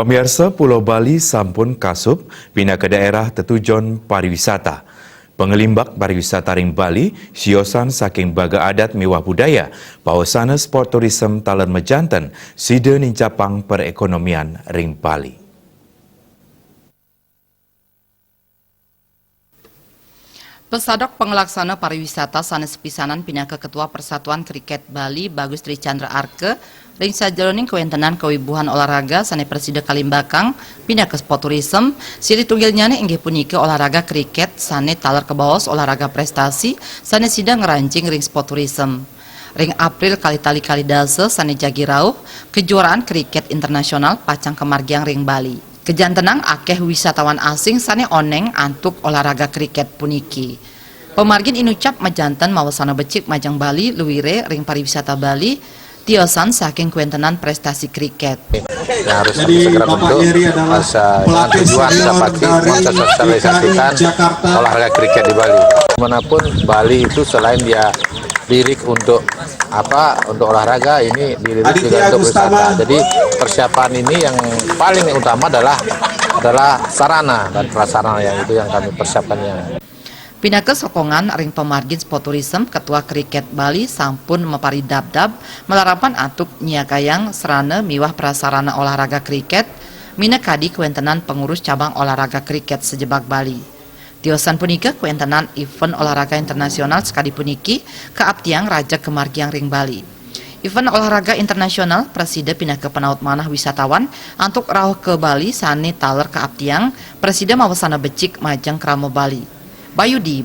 Pemirsa, Pulau Bali sampun kasup pindah ke daerah tertujuan pariwisata. Pengelimbak pariwisata ring Bali, siosan saking baga adat mewah budaya, pawasana sport tourism talan mejanten, sida nincapang perekonomian ring Bali. Pesadok pengelaksana pariwisata sanes pisanan pindah ke Ketua Persatuan Kriket Bali Bagus Tri Chandra Arke ring sajroning kewentenan kewibuhan olahraga sane Presida Kalimbakang pindah ke sport tourism siri tunggilnyane inggih punika olahraga kriket sane talar kebawas olahraga prestasi sane sida ngerancing ring sport tourism. Ring April kali-tali kalidase sane jagi rauh kejuaraan kriket internasional pacang kemargiang ring Bali. Kejantenang akeh wisatawan asing sane oneng antuk olahraga kriket puniki. Pemargin inucap majanten mawasana becik majang Bali luwire ring pariwisata Bali tiosan saking kuentenan prestasi kriket. Yang harus segera bentuk tujuan dapat mensosialisasikan olahraga kriket di Bali. Dimanapun Bali itu selain dia lirik untuk olahraga, ini dilirik juga untuk wisata. Jadi persiapan ini yang paling utama adalah sarana dan prasarana yang itu yang kami persiapkannya. Pindah ke sokongan ring pemargin sport tourism Ketua Kriket Bali sampun mepari dab-dab melarapan atuk nyiakayang serana miwah prasarana olahraga kriket mina kadi kuentenan pengurus cabang olahraga kriket sejebak Bali. Tiosan punika kuentenan event olahraga internasional sekali puniki keaptiang Raja Kemargiang ring Bali. Event olahraga internasional Presida pindah ke penaut manah wisatawan antuk rauh ke Bali sane taler keaptiang Presida mawasana becik majang kramo Bali. Bayudi